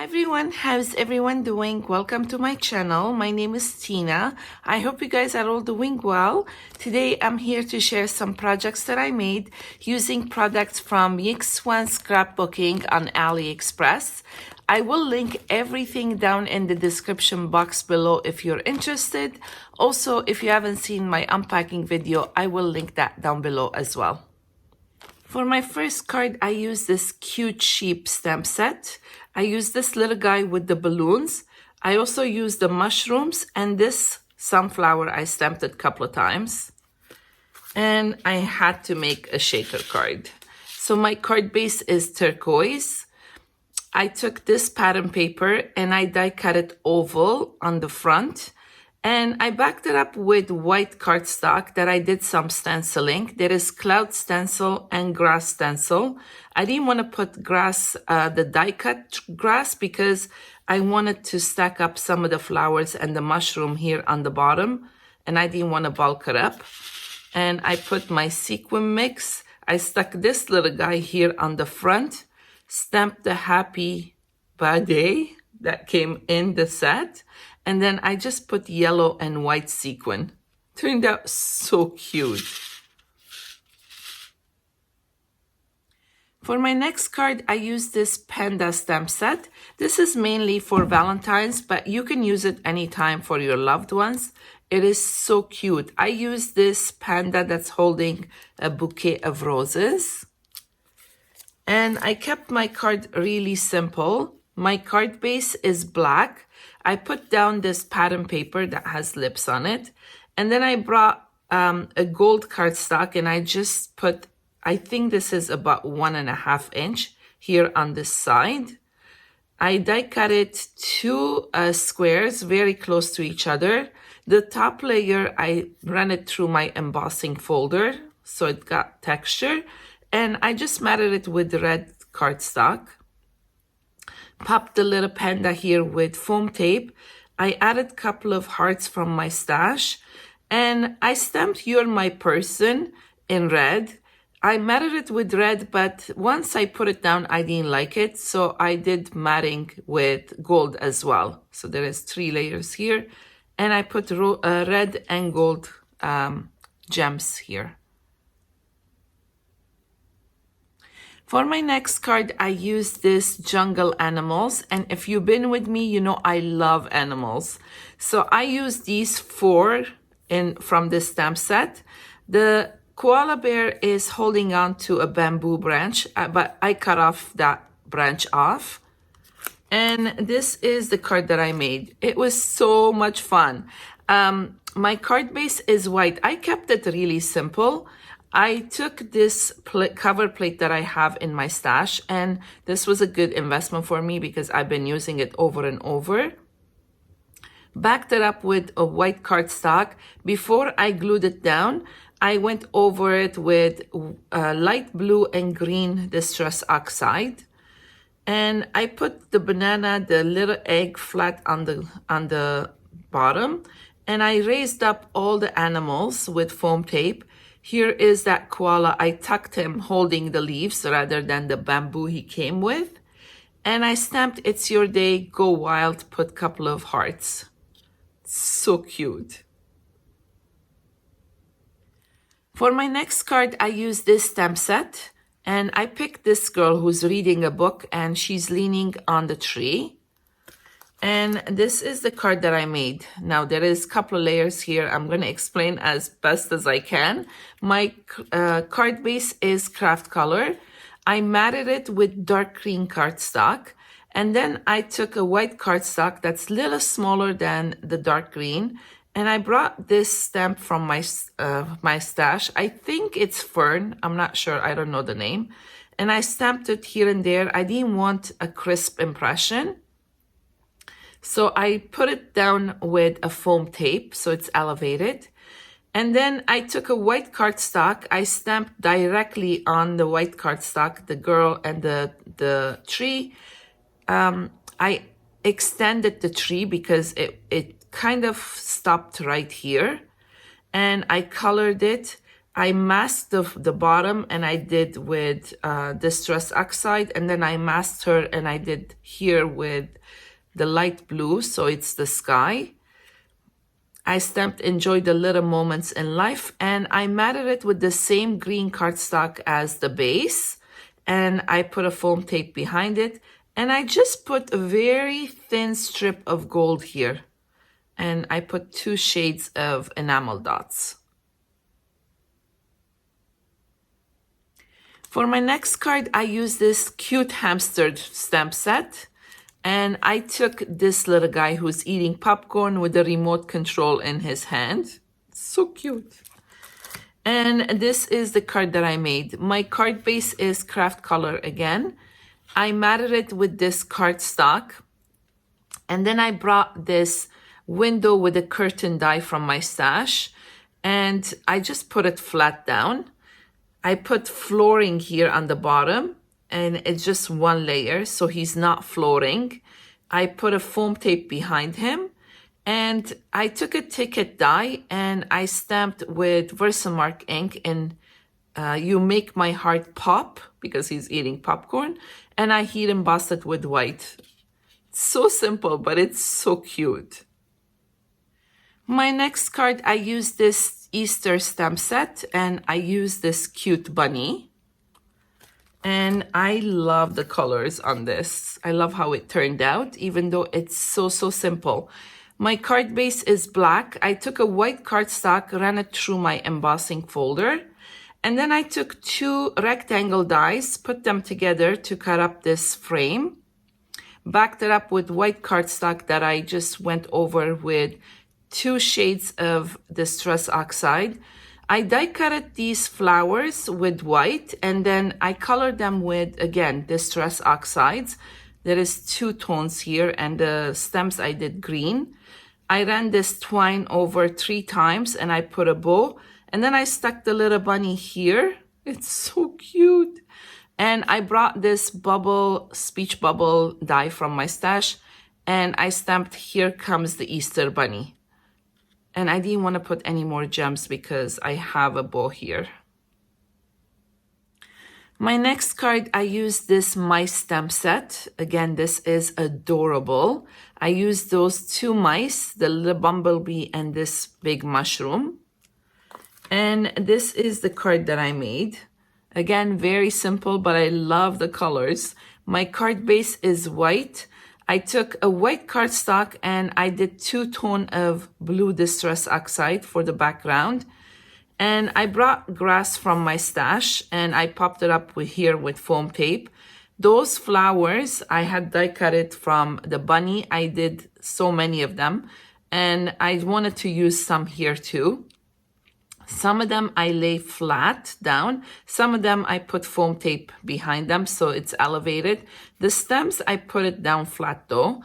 Everyone, how's everyone doing? Welcome to my channel. My name is Tina. I hope you guys are all doing well. Today I'm here to share some projects that I made using products from Yixuan Scrapbooking on Aliexpress. I will link everything down in the description box below if you're interested. Also, if you haven't seen my unpacking video, I will link that down below as well. For my first card, I used this cute sheep stamp set. I used this little guy with the balloons. I also used the mushrooms and this sunflower. I stamped it a couple of times. And I had to make a shaker card. So my card base is turquoise. I took this pattern paper and I die cut it oval on the front. And I backed it up with white cardstock that I did some stenciling. There is cloud stencil and grass stencil. I didn't want to put grass, the die cut grass, because I wanted to stack up some of the flowers and the mushroom here on the bottom. And I didn't want to bulk it up. And I put my sequin mix. I stuck this little guy here on the front, stamped the happy birthday that came in the set. And then I just put yellow and white sequin. Turned out so cute. For my next card, I used this Panda stamp set. This is mainly for Valentine's, but you can use it anytime for your loved ones. It is so cute. I used this panda that's holding a bouquet of roses. And I kept my card really simple. My card base is black. I put down this pattern paper that has lips on it. And then I brought a gold cardstock and I just put, I think this is about 1.5 inch here on this side. I die cut it two squares very close to each other. The top layer, I ran it through my embossing folder so it got texture. And I just matted it with red cardstock. Popped the little panda here with foam tape. I added a couple of hearts from my stash. And I stamped You're My Person in red. I matted it with red, but once I put it down, I didn't like it. So I did matting with gold as well. So there is 3 layers here. And I put red and gold gems here. For my next card, I used this jungle animals. And if you've been with me, you know I love animals. So I used these 4 from this stamp set. The koala bear is holding on to a bamboo branch, but I cut off that branch off. And this is the card that I made. It was so much fun. My card base is white. I kept it really simple. I took this cover plate that I have in my stash, and this was a good investment for me because I've been using it over and over. Backed it up with a white cardstock. Before I glued it down, I went over it with light blue and green Distress Oxide. And I put the banana, the little egg flat on the bottom. And I raised up all the animals with foam tape. Here is that koala. I tucked him holding the leaves rather than the bamboo he came with. And I stamped It's Your Day, Go Wild, put a couple of hearts. So cute. For my next card, I used this stamp set. And I picked this girl who's reading a book and she's leaning on the tree. And this is the card that I made. Now, there is a couple of layers here. I'm going to explain as best as I can. My card base is craft color. I matted it with dark green cardstock. And then I took a white cardstock that's a little smaller than the dark green. And I brought this stamp from my stash. I think it's Fern. I'm not sure. I don't know the name. And I stamped it here and there. I didn't want a crisp impression. So I put it down with a foam tape so it's elevated. And then I took a white cardstock. I stamped directly on the white cardstock, the girl and the tree. I extended the tree because it kind of stopped right here. And I colored it. I masked the bottom, and I did with Distress Oxide, and then I masked her and I did here with the light blue, so it's the sky. I stamped Enjoy the Little Moments in Life, and I matted it with the same green cardstock as the base, and I put a foam tape behind it, and I just put a very thin strip of gold here, and I put 2 shades of enamel dots. For my next card, I used this cute hamster stamp set. And I took this little guy who's eating popcorn with the remote control in his hand. So cute. And this is the card that I made. My card base is craft color again. I matted it with this cardstock. And then I brought this window with a curtain die from my stash. And I just put it flat down. I put flooring here on the bottom, and it's just 1 layer, so he's not floating. I put a foam tape behind him, and I took a ticket die and I stamped with Versamark ink in You Make My Heart Pop, because he's eating popcorn, and I heat embossed it with white. It's so simple, but it's so cute. My next card, I used this Easter stamp set, and I used this cute bunny. And I love the colors on this. I love how it turned out, even though it's so simple. My card base is black. I took a white cardstock, ran it through my embossing folder, and then I took 2 rectangle dies, put them together to cut up this frame, backed it up with white cardstock that I just went over with 2 shades of Distress Oxide. I die cutted these flowers with white, and then I colored them with, again, Distress Oxides. There is 2 tones here, and the stems I did green. I ran this twine over 3 times, and I put a bow, and then I stuck the little bunny here. It's so cute. And I brought this speech bubble die from my stash, and I stamped Here Comes the Easter Bunny. And I didn't want to put any more gems because I have a bow here. My next card, I used this mice stamp set. Again, this is adorable. I used those 2 mice, the little bumblebee and this big mushroom. And this is the card that I made. Again, very simple, but I love the colors. My card base is white. I took a white cardstock and I did 2 tone of blue Distress Oxide for the background. And I brought grass from my stash and I popped it up here with foam tape. Those flowers, I had die cut it from the bunny. I did so many of them, and I wanted to use some here too. Some of them I lay flat down. Some of them I put foam tape behind them so it's elevated. The stems, I put it down flat though.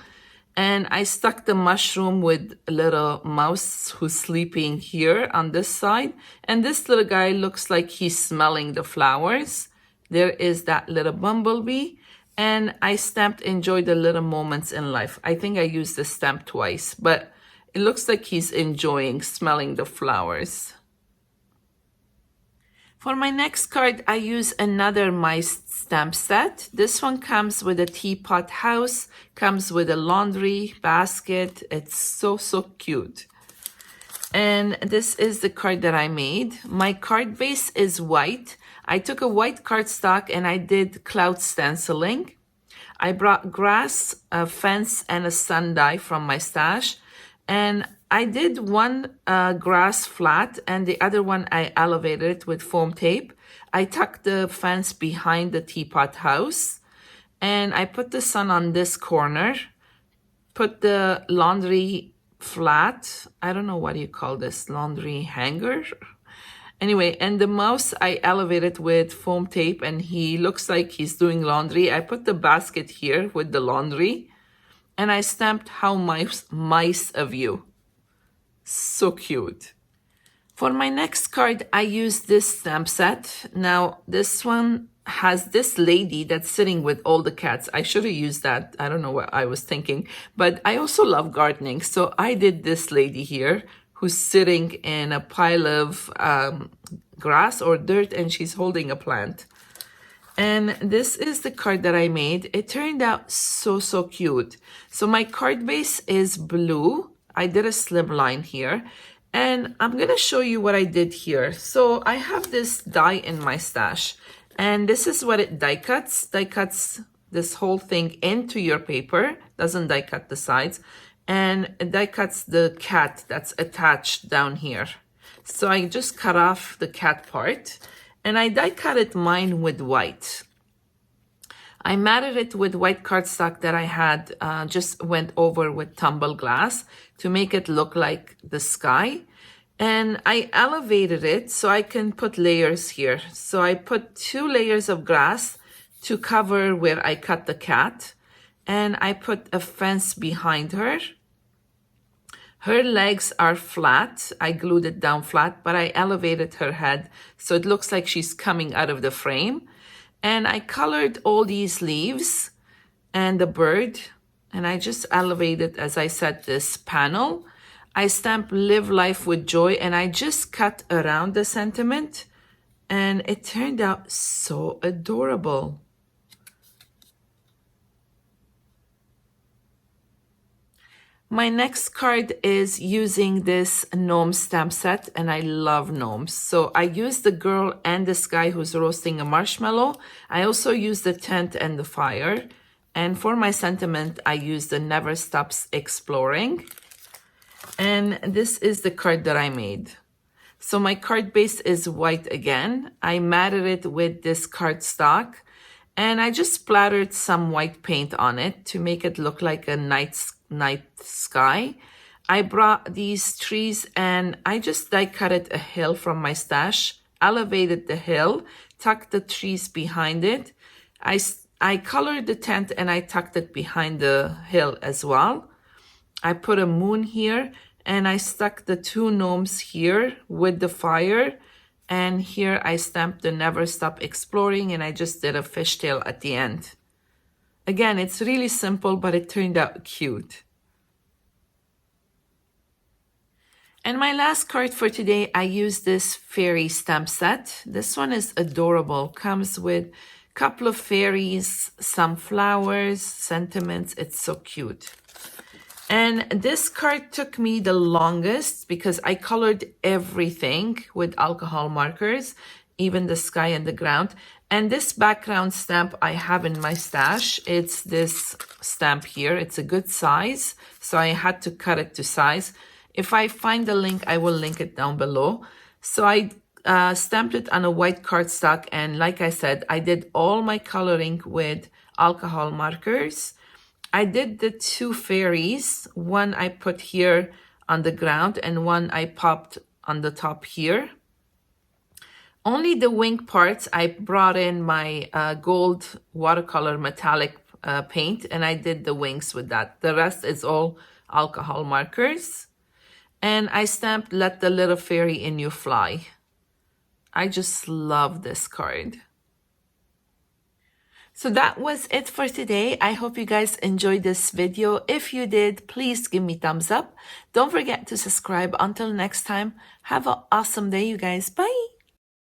And I stuck the mushroom with a little mouse who's sleeping here on this side. And this little guy looks like he's smelling the flowers. There is that little bumblebee. And I stamped Enjoy the Little Moments in Life. I think I used the stamp twice, but it looks like he's enjoying smelling the flowers. For my next card, I use another mice stamp set. This one comes with a teapot house, comes with a laundry basket. It's so cute. And this is the card that I made. My card base is white. I took a white cardstock and I did cloud stenciling. I brought grass, a fence, and a sun die from my stash. And I did one grass flat and the other one I elevated it with foam tape. I tucked the fence behind the teapot house and I put the sun on this corner, put the laundry flat. I don't know what you call this, laundry hanger. Anyway, and the mouse I elevated with foam tape and he looks like he's doing laundry. I put the basket here with the laundry and I stamped How Mice of You. So cute. For my next card, I used this stamp set. Now, this one has this lady that's sitting with all the cats. I should have used that. I don't know what I was thinking. But I also love gardening. So I did this lady here who's sitting in a pile of grass or dirt, and she's holding a plant. And this is the card that I made. It turned out so cute. So my card base is blue. I did a slim line here. And I'm gonna show you what I did here. So I have this die in my stash. And this is what it die cuts. Die cuts this whole thing into your paper. Doesn't die cut the sides. And it die cuts the cat that's attached down here. So I just cut off the cat part. And I die cut it mine with white. I matted it with white cardstock that I had just went over with tumble glass to make it look like the sky. And I elevated it so I can put layers here. So I put 2 layers of grass to cover where I cut the cat. And I put a fence behind her. Her legs are flat. I glued it down flat, but I elevated her head so it looks like she's coming out of the frame. And I colored all these leaves and the bird, and I just elevated, as I said, this panel. I stamped Live Life with Joy, and I just cut around the sentiment, and it turned out so adorable. My next card is using this gnome stamp set, and I love gnomes. So I used the girl and this guy who's roasting a marshmallow. I also used the tent and the fire. And for my sentiment, I used the Never Stops Exploring. And this is the card that I made. So my card base is white again. I matted it with this cardstock. And I just splattered some white paint on it to make it look like a night sky. I brought these trees and I just die cutted a hill from my stash, elevated the hill, tucked the trees behind it. I colored the tent and I tucked it behind the hill as well. I put a moon here and I stuck the 2 gnomes here with the fire. And here I stamped the Never Stop Exploring, and I just did a fishtail at the end. Again, it's really simple, but it turned out cute. And my last card for today, I used this fairy stamp set. This one is adorable. Comes with a couple of fairies, some flowers, sentiments. It's so cute. And this card took me the longest because I colored everything with alcohol markers, even the sky and the ground. And this background stamp I have in my stash. It's this stamp here. It's a good size, so I had to cut it to size. If I find the link, I will link it down below. So I stamped it on a white cardstock, and like I said, I did all my coloring with alcohol markers. I did the 2 fairies. One I put here on the ground and one I popped on the top here. Only the wing parts, I brought in my gold watercolor metallic paint, and I did the wings with that. The rest is all alcohol markers. And I stamped Let the Little Fairy in You Fly. I just love this card. So that was it for today. I hope you guys enjoyed this video. If you did, please give me thumbs up. Don't forget to subscribe. Until next time, have an awesome day, you guys. Bye.